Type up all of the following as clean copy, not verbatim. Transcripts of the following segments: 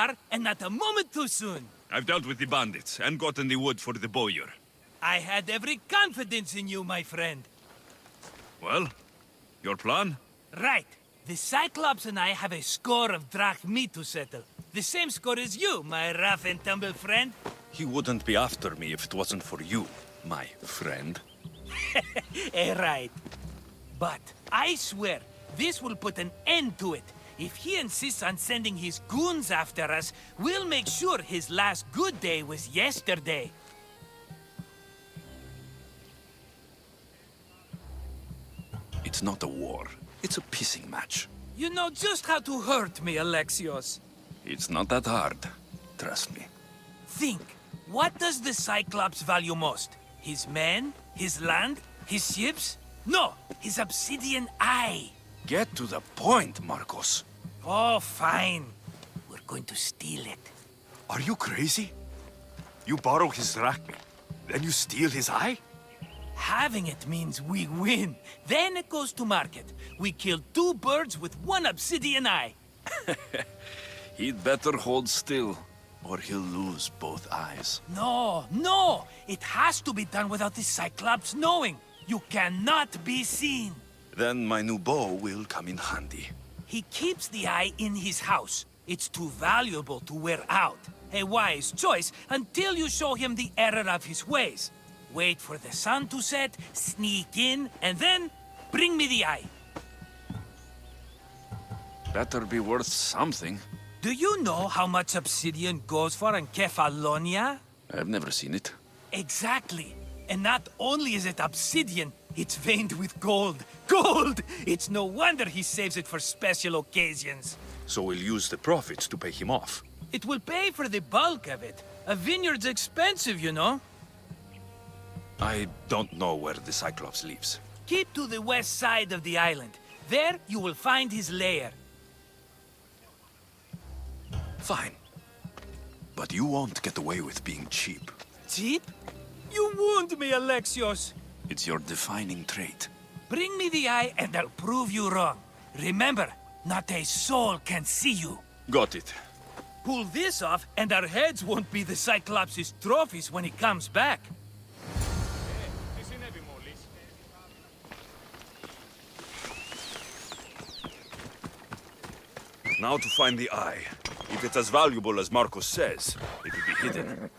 are, and not a moment too soon. I've dealt with the bandits and gotten the wood for the bowyer. I had every confidence in you, my friend. Well, your plan? Right. The Cyclops and I have a score of drachmi to settle. The same score as you, my rough and tumble friend. He wouldn't be after me if it wasn't for you, my friend. Right. But I swear, this will put an end to it. If he insists on sending his goons after us, we'll make sure his last good day was yesterday. It's not a war. It's a pissing match. You know just how to hurt me, Alexios. It's not that hard. Trust me. Think. What does the Cyclops value most? His men? His land? His ships? No! His obsidian eye! Get to the point, Marcos. Oh, fine. We're going to steal it. Are you crazy? You borrow his drachmi, then you steal his eye? Having it means we win. Then it goes to market. We kill 2 birds with 1 obsidian eye. He'd better hold still, or he'll lose both eyes. No, no! It has to be done without the Cyclops knowing. You cannot be seen. Then my new bow will come in handy. He keeps the eye in his house. It's too valuable to wear out. A wise choice until you show him the error of his ways. Wait for the sun to set, sneak in, and then bring me the eye. Better be worth something. Do you know how much obsidian goes for in Kefalonia? I've never seen it. Exactly. And not only is it obsidian, it's veined with gold. Gold! It's no wonder he saves it for special occasions. So we'll use the profits to pay him off. It will pay for the bulk of it. A vineyard's expensive, you know. I don't know where the Cyclops lives. Keep to the west side of the island. There you will find his lair. Fine. But you won't get away with being cheap. Cheap? You wound me, Alexios. It's your defining trait. Bring me the eye and I'll prove you wrong. Remember, not a soul can see you. Got it. Pull this off and our heads won't be the Cyclops' trophies when he comes back. Now to find the eye. If it's as valuable as Marcos says, it will be hidden.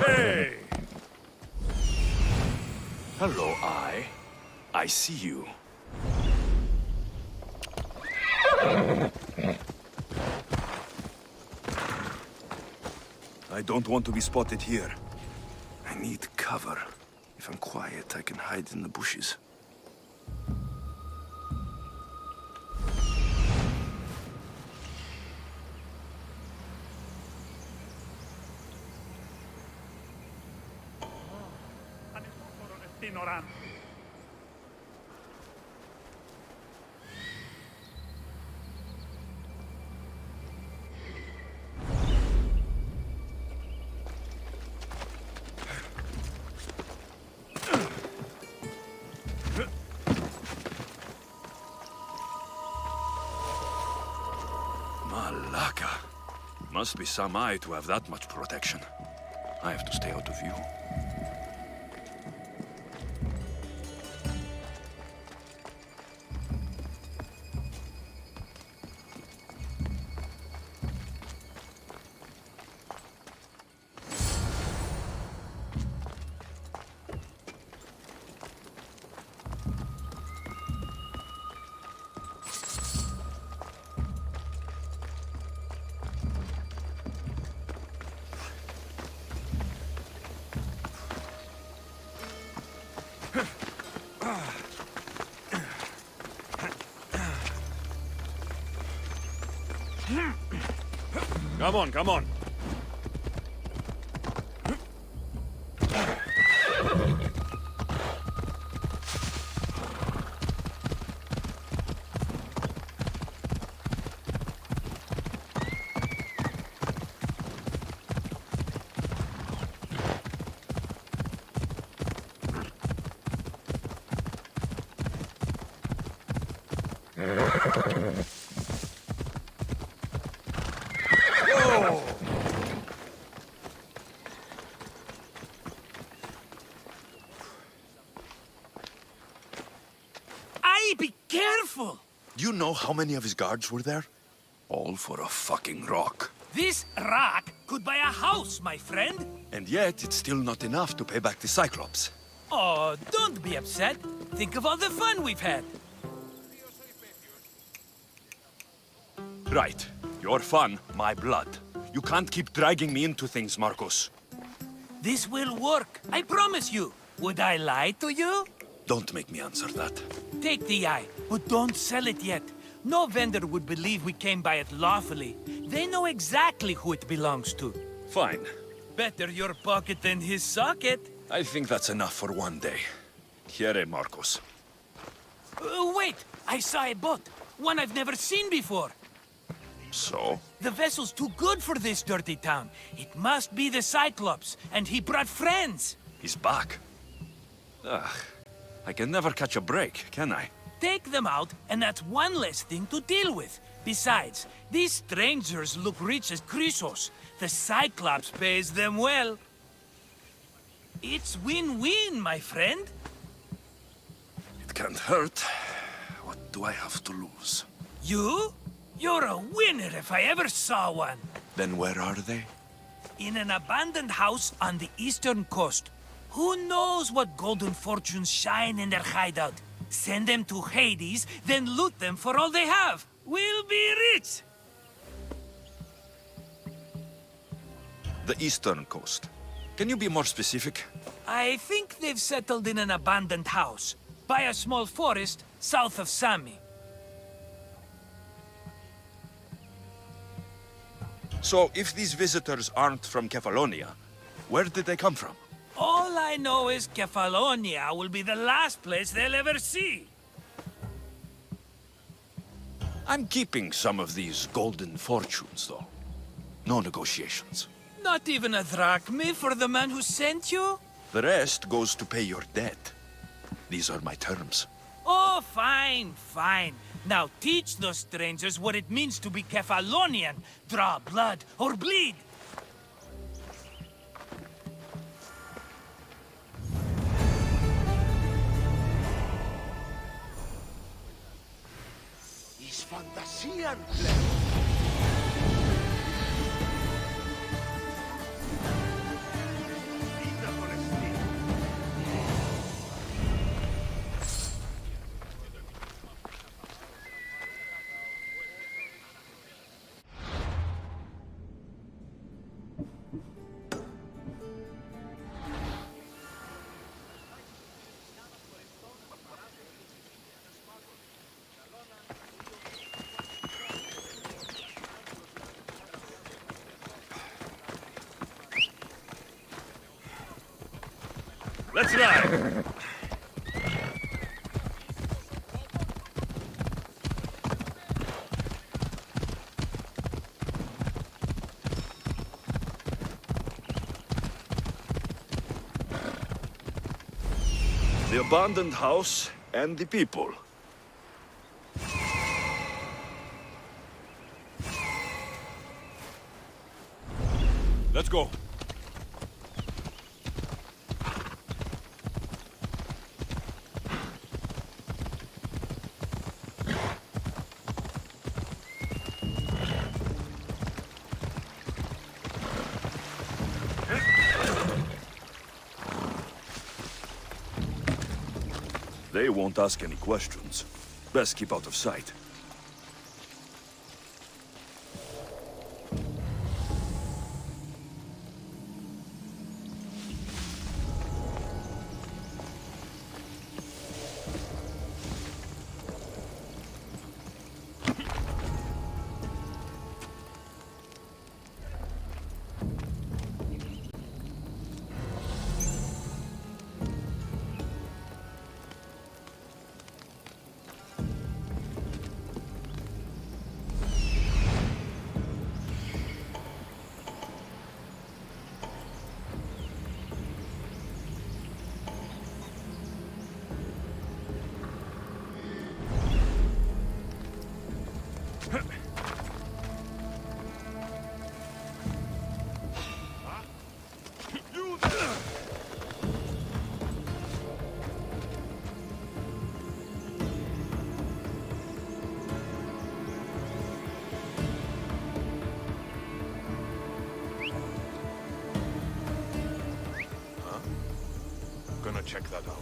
Hey! Hello, Eye. I see you. I don't want to be spotted here. I need cover. If I'm quiet, I can hide in the bushes. Malaka. Must be some eye to have that much protection. I have to stay out of view. Come on, come on. Be careful! Do you know how many of his guards were there? All for a fucking rock. This rock could buy a house, my friend. And yet, it's still not enough to pay back the Cyclops. Oh, don't be upset. Think of all the fun we've had. Right. Your fun, my blood. You can't keep dragging me into things, Marcos. This will work, I promise you. Would I lie to you? Don't make me answer that. Take the eye, but don't sell it yet. No vendor would believe we came by it lawfully. They know exactly who it belongs to. Fine. Better your pocket than his socket. I think that's enough for one day. Here, Marcos. Wait! I saw a boat. One I've never seen before. So? The vessel's too good for this dirty town. It must be the Cyclops, and he brought friends. He's back. Ugh. I can never catch a break, can I? Take them out, and that's one less thing to deal with. Besides, these strangers look rich as Chrysos. The Cyclops pays them well. It's win-win, my friend. It can't hurt. What do I have to lose? You? You're a winner if I ever saw one. Then where are they? In an abandoned house on the eastern coast. Who knows what golden fortunes shine in their hideout? Send them to Hades, then loot them for all they have. We'll be rich! The eastern coast. Can you be more specific? I think they've settled in an abandoned house, by a small forest south of Sami. So, if these visitors aren't from Kefalonia, where did they come from? All I know is Kefalonia will be the last place they'll ever see. I'm keeping some of these golden fortunes, though. No negotiations. Not even a drachma for the man who sent you? The rest goes to pay your debt. These are my terms. Oh, fine, fine. Now teach those strangers what it means to be Kefalonian. Draw blood or bleed. Fantasian. Let's ride! The abandoned house and the people. Let's go. They won't ask any questions. Best keep out of sight. check that out.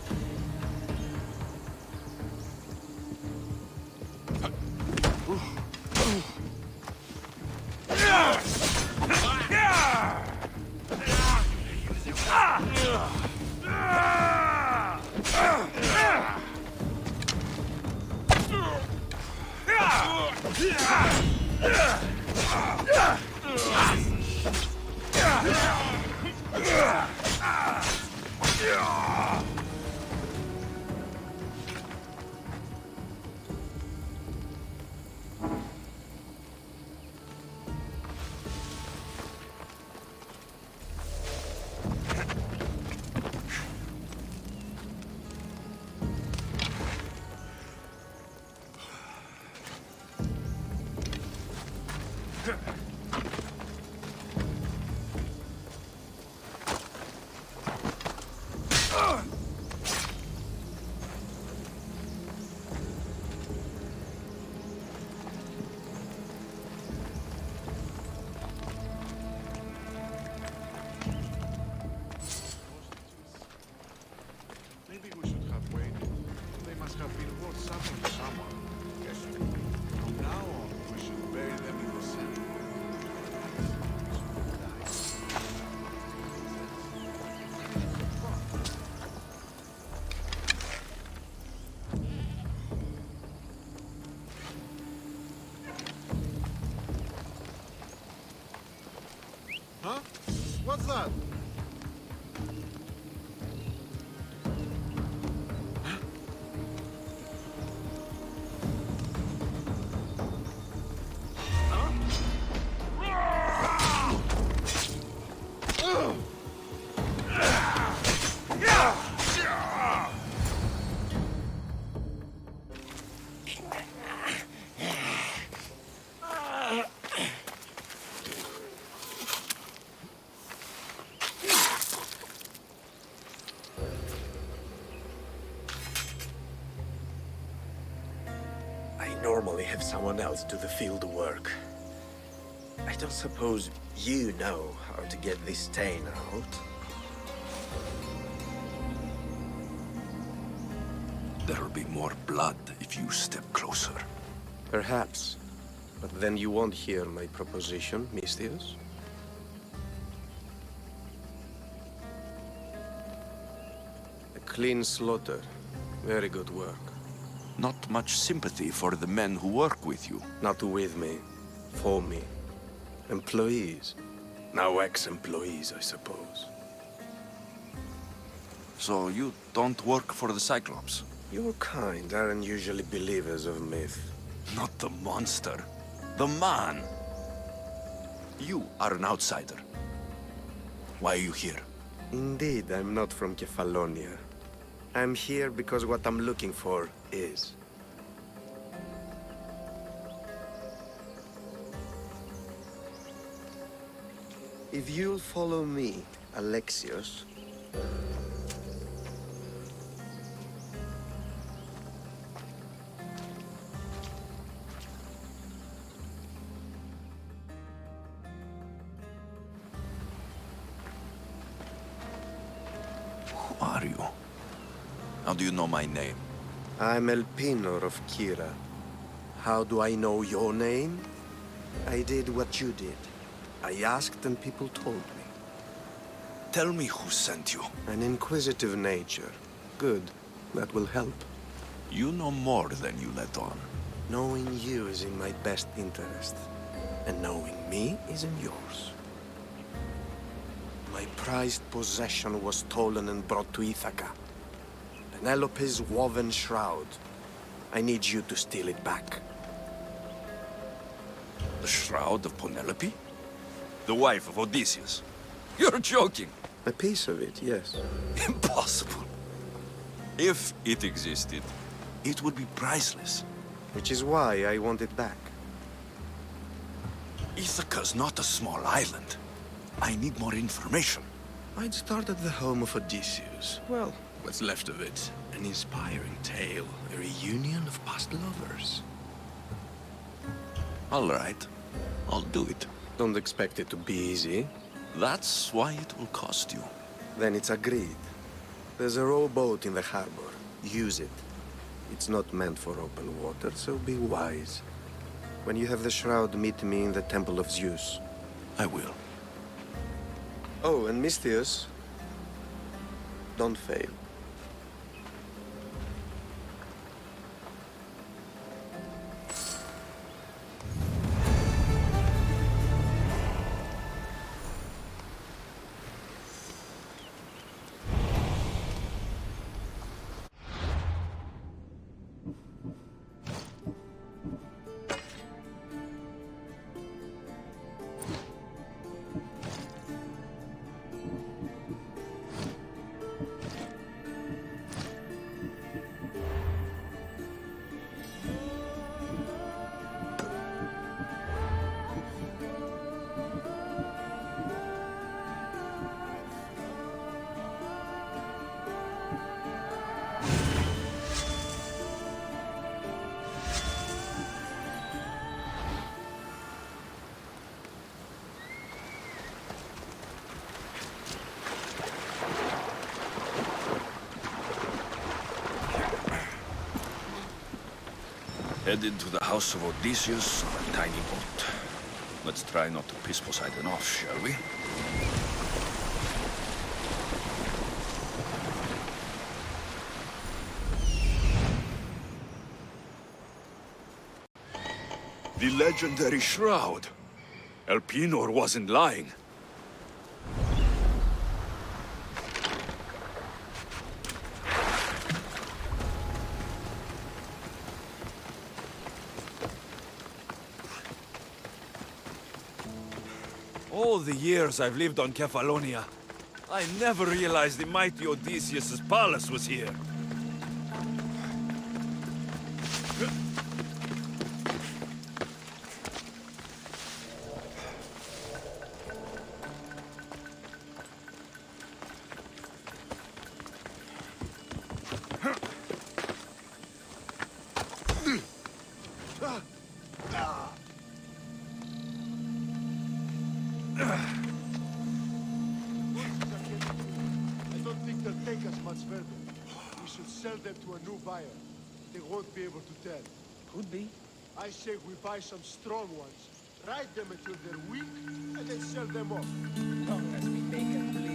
Maybe we should have waited. They must have been worth something to someone. Yes. From now on, we should bury them in the sand. Huh? What's that? I normally have someone else do the field work. I don't suppose you know how to get this stain out? There'll be more blood if you step closer. Perhaps. But then you won't hear my proposition, Mistius. A clean slaughter. Very good work. Not much sympathy for the men who work with you. Not with me. For me. Employees. Now ex-employees, I suppose. So you don't work for the Cyclops? Your kind aren't usually believers of myth. Not the monster. The man. You are an outsider. Why are you here? Indeed, I'm not from Kefalonia. I'm here because what I'm looking for is. If you'll follow me, Alexios. Who are you? How do you know my name? I'm Elpinor of Kira. How do I know your name? I did what you did. I asked and people told me. Tell me who sent you. An inquisitive nature. Good. That will help. You know more than you let on. Knowing you is in my best interest. And knowing me is in yours. My prized possession was stolen and brought to Ithaca. Penelope's woven shroud. I need you to steal it back. The Shroud of Penelope? The wife of Odysseus? You're joking! A piece of it, yes. Impossible. If it existed, it would be priceless. Which is why I want it back. Ithaca's not a small island. I need more information. I'd start at the home of Odysseus. Well, what's left of it. An inspiring tale. A reunion of past lovers. All right. I'll do it. Don't expect it to be easy. That's why it will cost you. Then it's agreed. There's a rowboat in the harbor. Use it. It's not meant for open water, so be wise. When you have the Shroud, meet me in the Temple of Zeus. I will. Oh, and Misthios, don't fail. Headed to the house of Odysseus on a tiny boat. Let's try not to piss Poseidon off, shall we? The legendary Shroud. Elpenor wasn't lying. All the years I've lived on Kefalonia, I never realized the mighty Odysseus' palace was here. I don't think they'll take us much further. We should sell them to a new buyer. They won't be able to tell. Could be. I say we buy some strong ones, ride them until they're weak, and then sell them off. Long as we make it bleed.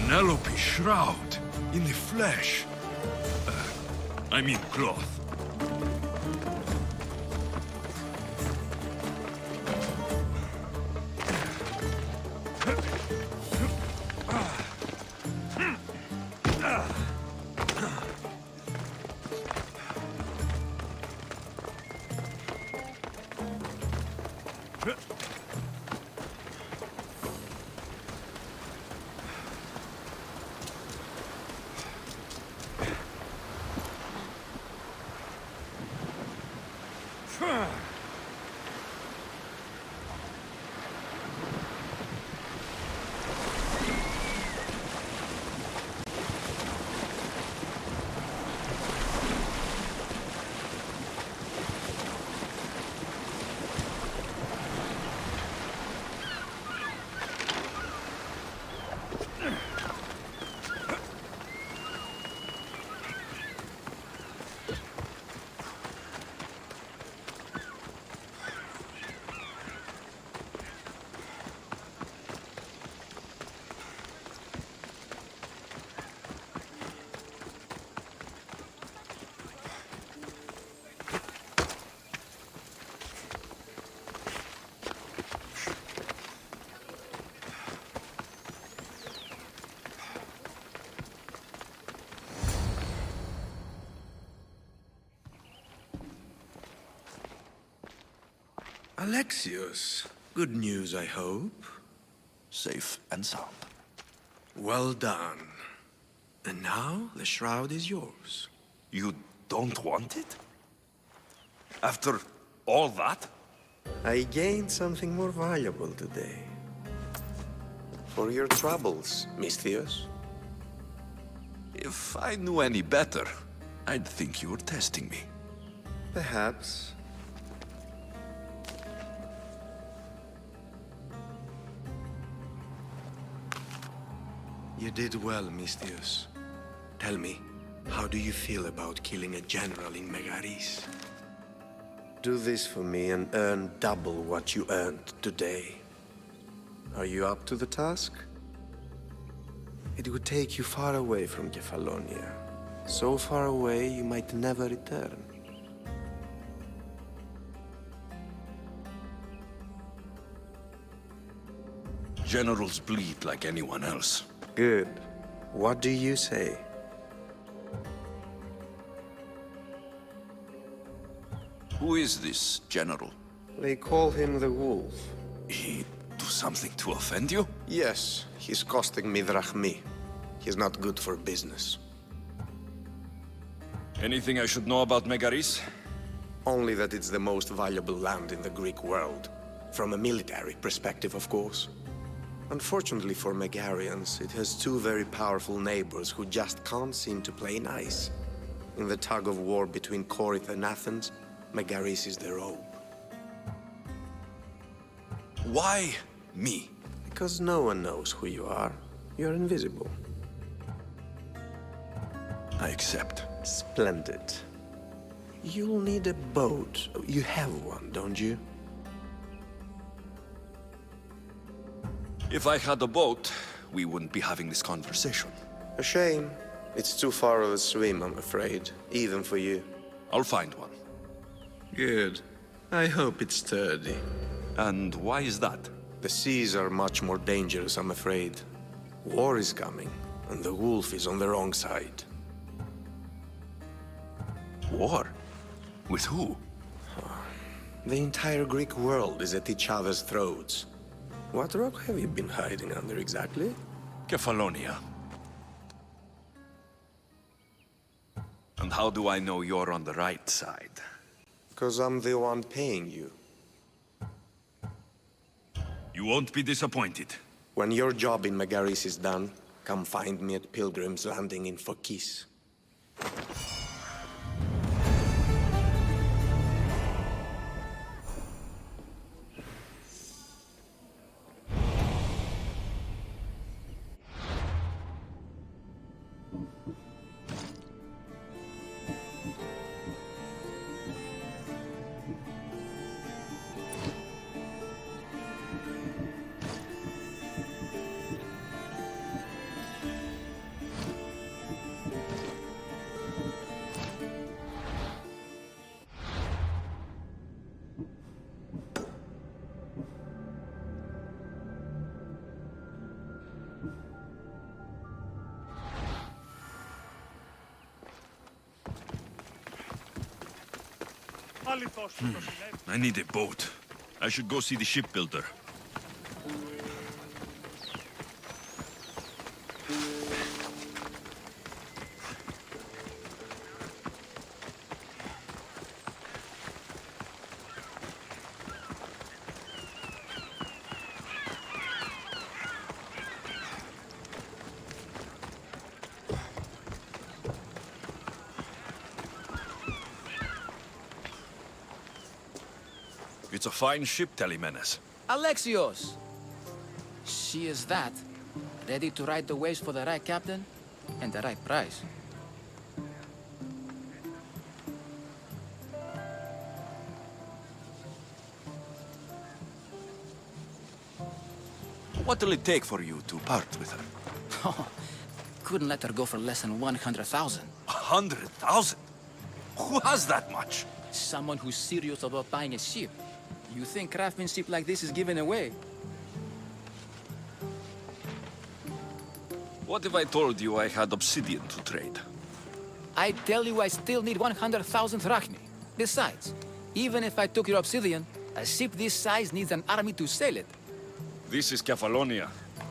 Penelope Shroud, in the flesh. I mean cloth. Alexios, good news, I hope. Safe and sound. Well done. And now, the Shroud is yours. You don't want it? After all that? I gained something more valuable today. For your troubles, Misthios. If I knew any better, I'd think you were testing me. Perhaps. You did well, Misthios. Tell me, how do you feel about killing a general in Megaris? Do this for me and earn double what you earned today. Are you up to the task? It would take you far away from Kefalonia. So far away you might never return. Generals bleed like anyone else. Good. What do you say? Who is this general? They call him the Wolf. He do something to offend you? Yes, he's costing me drachmi. He's not good for business. Anything I should know about Megaris? Only that it's the most valuable land in the Greek world. From a military perspective, of course. Unfortunately for Megarians, it has two very powerful neighbors who just can't seem to play nice. In the tug of war between Corinth and Athens, Megaris is the rope. Why me? Because no one knows who you are. You're invisible. I accept. Splendid. You'll need a boat. You have one, don't you? If I had a boat, we wouldn't be having this conversation. A shame. It's too far of a swim, I'm afraid. Even for you. I'll find one. Good. I hope it's sturdy. And why is that? The seas are much more dangerous, I'm afraid. War is coming, and the wolf is on the wrong side. War? With who? The entire Greek world is at each other's throats. What rock have you been hiding under exactly? Kefalonia. And how do I know you're on the right side? Because I'm the one paying you. You won't be disappointed. When your job in Megaris is done, come find me at Pilgrim's Landing in Phokis. I need a boat. I should go see the shipbuilder. It's a fine ship, Telemenes. Alexios! She is that. Ready to ride the waves for the right captain and the right price. What'll it take for you to part with her? Couldn't let her go for less than 100,000. 100,000? Who has that much? Someone who's serious about buying a ship. You think craftsmanship like this is given away? What if I told you I had obsidian to trade? I tell you I still need 100,000 drachmi. Besides, even if I took your obsidian, A ship this size needs an army to sail it. This is Kefalonia.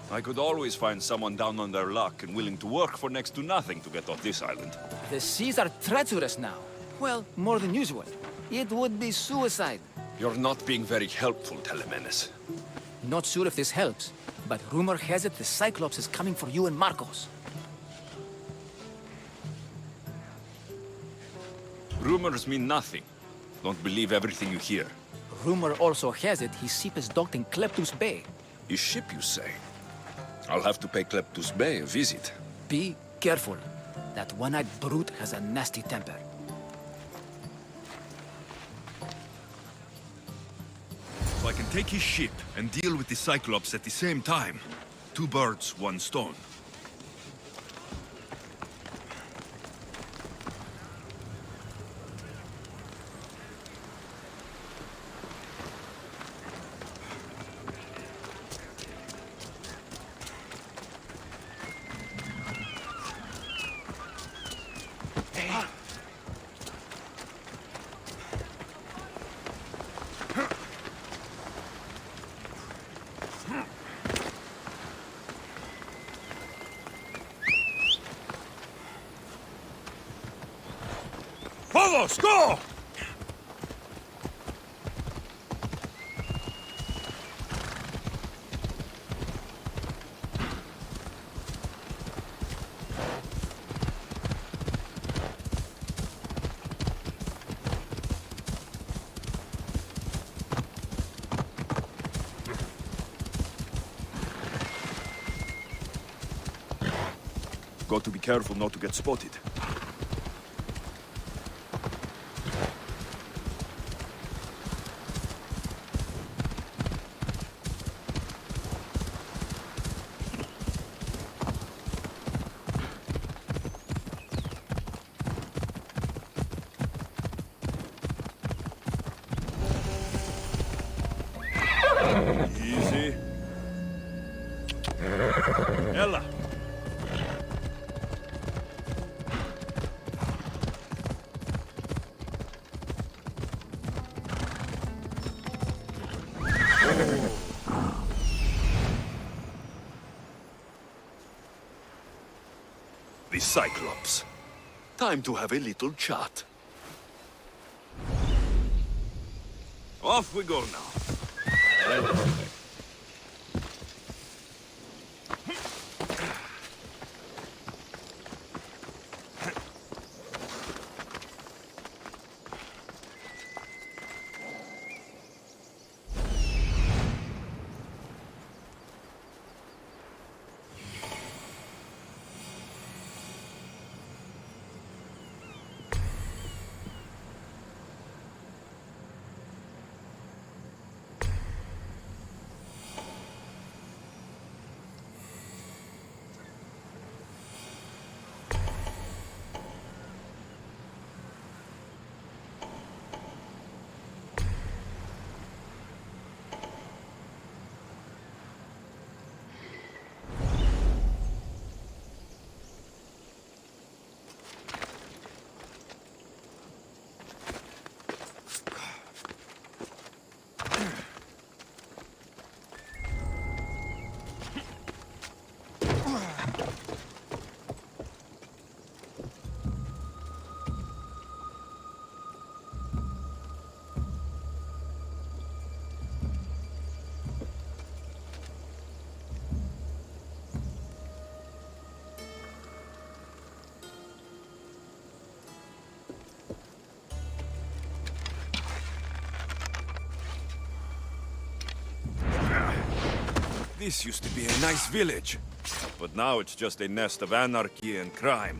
I could always find someone down on their luck and willing to work for next to nothing to get off this island. The seas are treacherous now. Well, more than usual. It would be suicide. You're not being very helpful, Telemenes. Not sure if this helps, but rumor has it the Cyclops is coming for you and Marcos. Rumors mean nothing. Don't believe everything you hear. Rumor also has it his ship is docked in Kleptus Bay. His ship, you say? I'll have to pay Kleptus Bay a visit. Be careful. That one-eyed brute has a nasty temper. So I can take his ship and deal with the Cyclops at the same time. Two birds, one stone. Vamos, go! Got to be careful not to get spotted. Easy. Ella. The Cyclops. Time to have a little chat. Off we go now. This used to be a nice village, but now it's just a nest of anarchy and crime.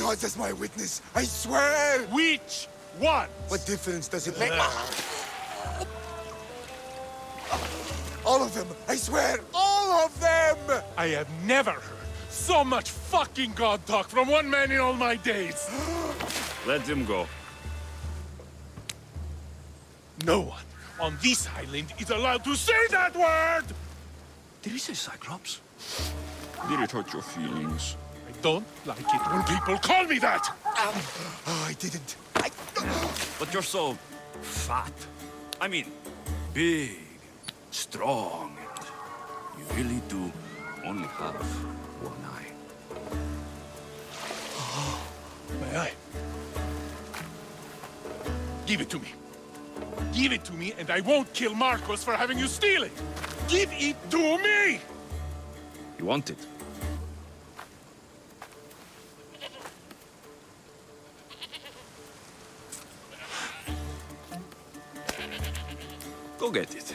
gods as my witness, I swear! Which one? What difference does it make? All of them! I swear, all of them! I have never heard so much fucking god talk from one man in all my days. Let him go. No one on this island is allowed to say that word! Did he say Cyclops? Did it hurt your feelings? I don't like it when people call me that! Oh, I didn't. But you're so fat. I mean, big, strong. You really do only have one eye. My eye. Give it to me. Give it to me, and I won't kill Marcos for having you steal it! Give it to me! You want it? Go get it.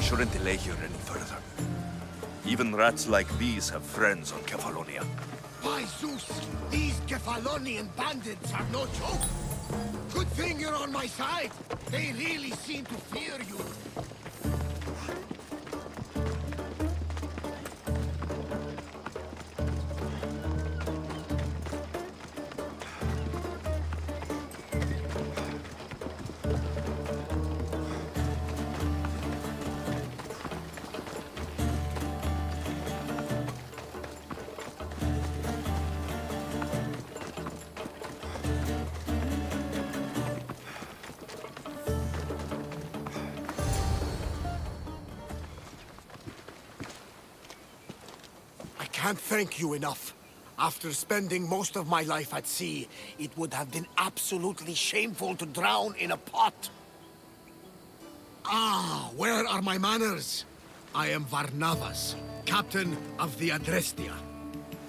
Shouldn't delay here any further. Even rats like these have friends on Kefalonia. By Zeus, these Kefalonian bandits are no joke. Good thing you're on my side. They really seem to fear you. Can't thank you enough. After spending most of my life at sea, it would have been absolutely shameful to drown in a pot. Ah, where are my manners? I am Varnavas, captain of the Adrestia.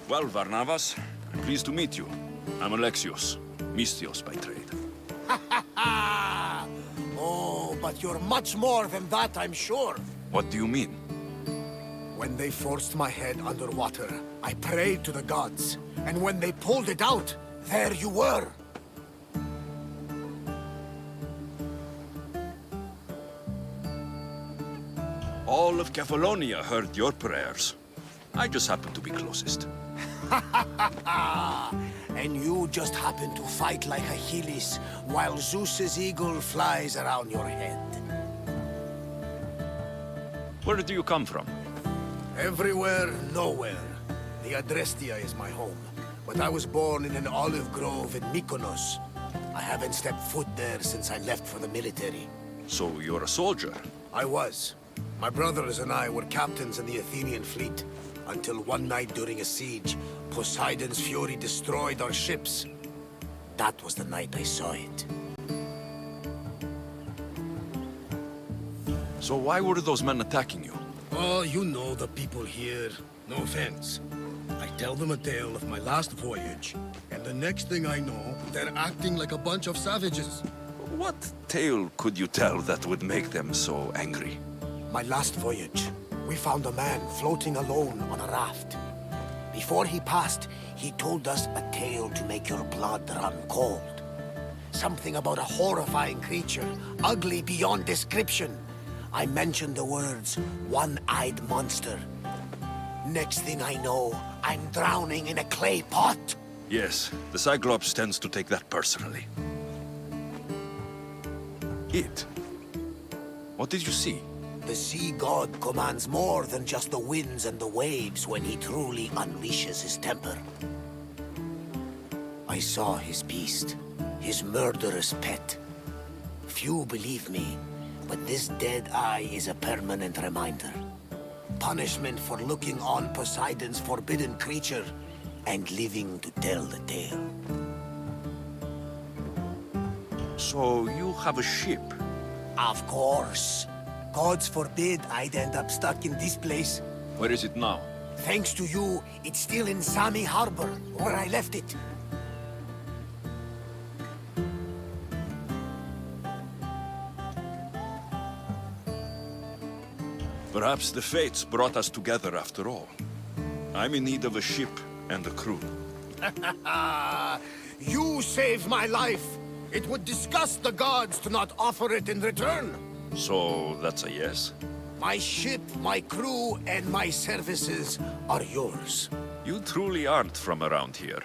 Well, Varnavas, I'm pleased to meet you. I'm Alexios, Mystios by trade. Oh, but you're much more than that, I'm sure. What do you mean? When they forced my head underwater, I prayed to the gods. And when they pulled it out, there you were. All of Cephalonia heard your prayers. I just happened to be closest. And you just happen to fight like Achilles, while Zeus's eagle flies around your head. Where do you come from? Everywhere, nowhere. The Adrestia is my home. But I was born in an olive grove in Mykonos. I haven't stepped foot there since I left for the military. So you're a soldier? I was. My brothers and I were captains in the Athenian fleet. Until one night during a siege, Poseidon's fury destroyed our ships. That was the night I saw it. So why were those men attacking you? Oh, you know the people here. No offense. I tell them a tale of my last voyage, and the next thing I know, they're acting like a bunch of savages. What tale could you tell that would make them so angry? My last voyage, we found a man floating alone on a raft. Before he passed, he told us a tale to make your blood run cold. Something about a horrifying creature, ugly beyond description. I mentioned the words, one-eyed monster. Next thing I know, I'm drowning in a clay pot. Yes, the Cyclops tends to take that personally. It? What did you see? The sea god commands more than just the winds and the waves when he truly unleashes his temper. I saw his beast, his murderous pet. Few believe me, but this dead eye is a permanent reminder. Punishment for looking on Poseidon's forbidden creature and living to tell the tale. So you have a ship? Of course. Gods forbid I'd end up stuck in this place. Where is it now? Thanks to you, it's still in Sami Harbor, where I left it. Perhaps the fates brought us together after all. I'm in need of a ship and a crew. You saved my life. It would disgust the gods to not offer it in return. So that's a yes? My ship, my crew, and my services are yours. You truly aren't from around here.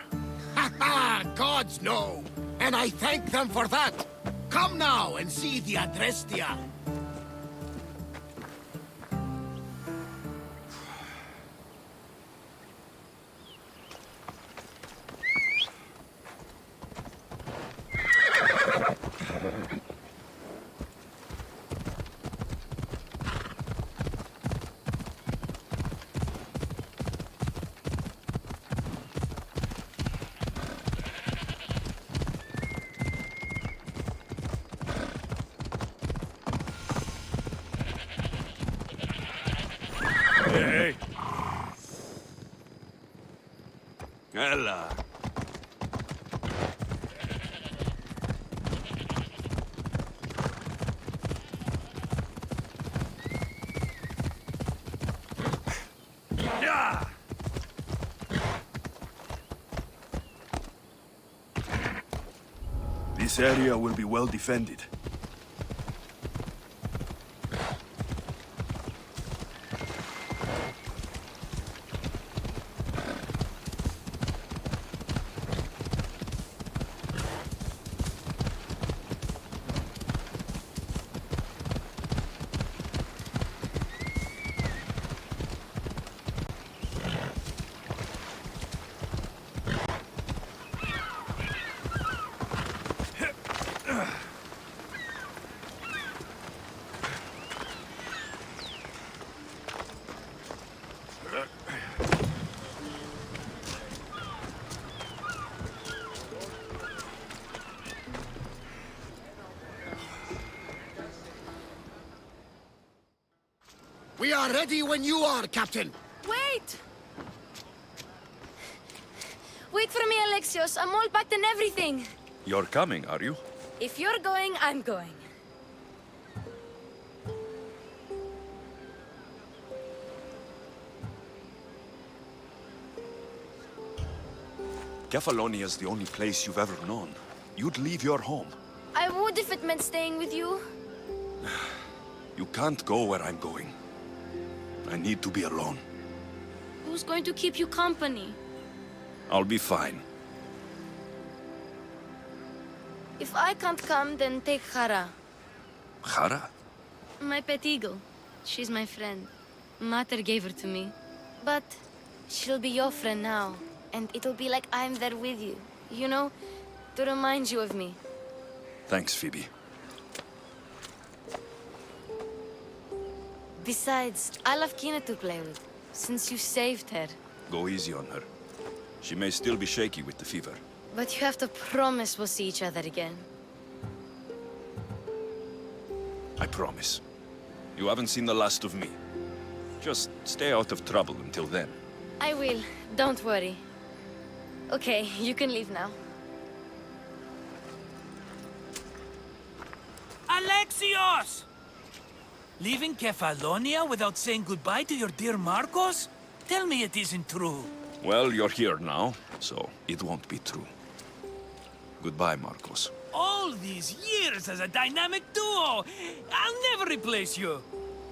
Ha ha! Gods know! And I thank them for that! Come now and see the Adrestia! Hey! Ella! This area will be well defended. are ready when you are, Captain. Wait! Wait for me, Alexios. I'm all packed and everything. You're coming, are you? If you're going, I'm going. Kefalonia is the only place you've ever known. You'd leave your home. I would if it meant staying with you. You can't go where I'm going. I need to be alone. Who's going to keep you company? I'll be fine. If I can't come, then take Hara, Hara? my pet eagle. She's my friend. Mater gave her to me. But she'll be your friend now. And it'll be like I'm there with you. You know? To remind you of me. Thanks, Phoebe. Besides, I love Kina to play with. Since you saved her. Go easy on her. She may still be shaky with the fever. But you have to promise we'll see each other again. I promise. You haven't seen the last of me. Just stay out of trouble until then. I will. Don't worry. Okay, you can leave now. Alexios! Leaving Kefalonia without saying goodbye to your dear Marcos? Tell me it isn't true. Well, you're here now, so it won't be true. Goodbye, Marcos. All these years as a dynamic duo! I'll never replace you!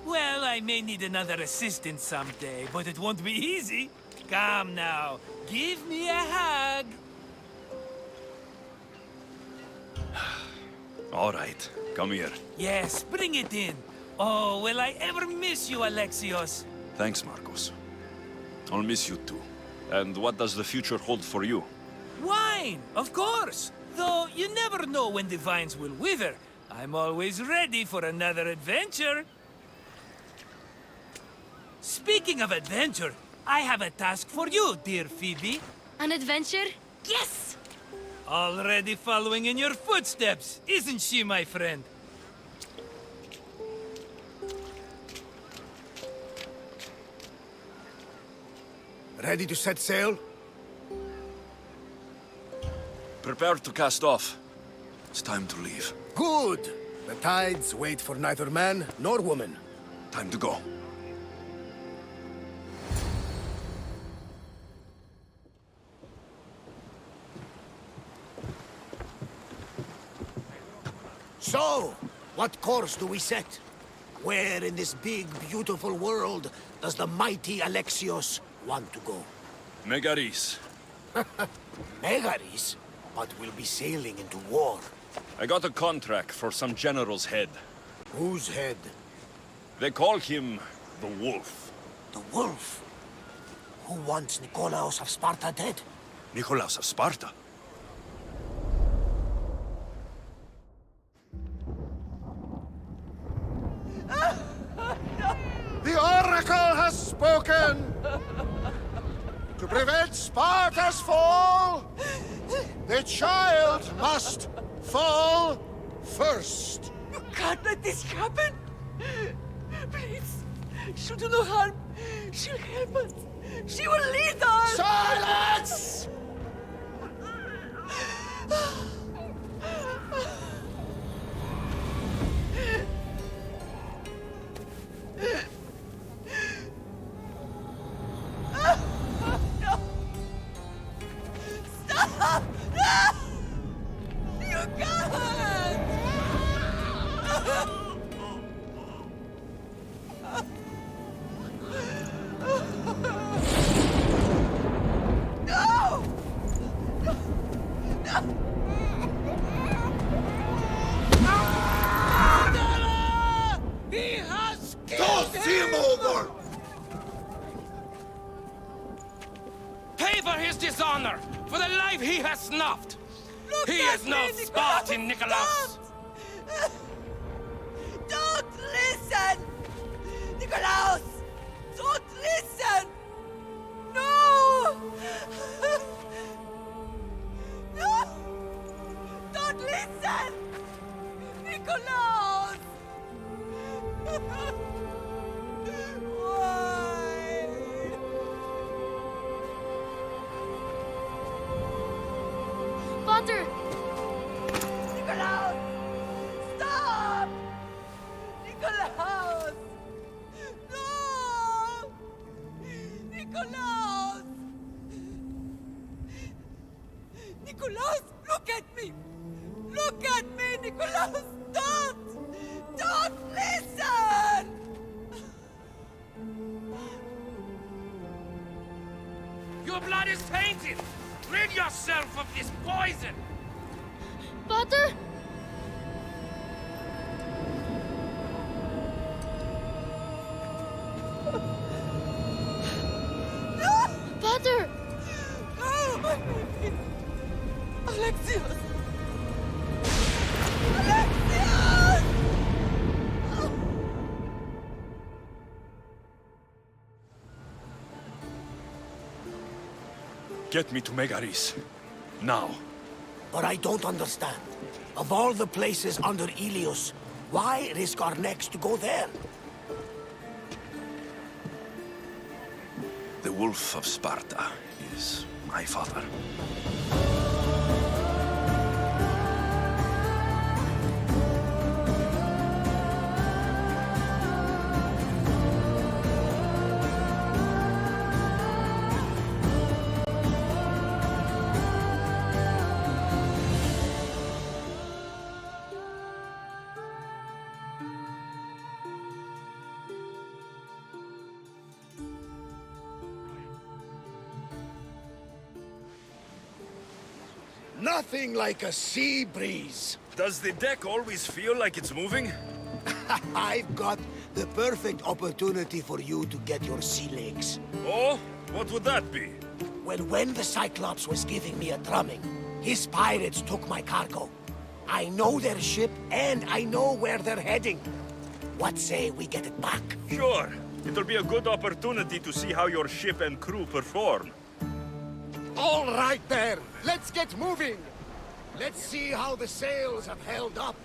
Well, I may need another assistant someday, but it won't be easy. Come now, give me a hug! All right, come here. Yes, bring it in. Oh, will I ever miss you, Alexios? Thanks, Marcos. I'll miss you too. And what does the future hold for you? Wine, of course! Though you never know when the vines will wither. I'm always ready for another adventure. Speaking of adventure, I have a task for you, dear Phoebe. An adventure? Yes! Already following in your footsteps, isn't she, my friend? Ready to set sail? Prepare to cast off. It's time to leave. Good! The tides wait for neither man nor woman. Time to go. So, what course do we set? Where in this big, beautiful world does the mighty Alexios want to go? Megaris. Megaris? But we'll be sailing into war. I got a contract for some general's head. Whose head? They call him the Wolf. The wolf? Who wants Nikolaos of Sparta dead? Nikolaos of Sparta? The Oracle has spoken! To prevent Sparta's fall, the child must fall first. You can't let this happen! Please, she'll do no harm. She'll help us. She will lead us! Silence! Stop! No! You can't! No! He has killed him over! Pay for his dishonor, for the life he has snuffed. He is no Spartan, Nikolaos. Don't listen! Nikolaos! Don't listen! No! No! Don't listen! Nikolaos! Potter! Nikolaus! Stop! Nikolaus! No! Nikolaus! Nikolaus, look at me! Look at me, Nikolaus! Don't! Don't listen! Your blood is tainted! Rid yourself of this poison! Potter? Potter! Oh, my baby! Alexios! Alexios! Get me to Megaris. Now. But I don't understand. Of all the places under Ilios, why risk our necks to go there? The Wolf of Sparta is my father. Nothing like a sea breeze. Does the deck always feel like it's moving? I've got the perfect opportunity for you to get your sea legs. Oh? What would that be? Well, when the Cyclops was giving me a drumming, his pirates took my cargo. I know their ship, and I know where they're heading. What say we get it back? Sure. It'll be a good opportunity to see how your ship and crew perform. All right there, let's get moving. Let's see how the sails have held up.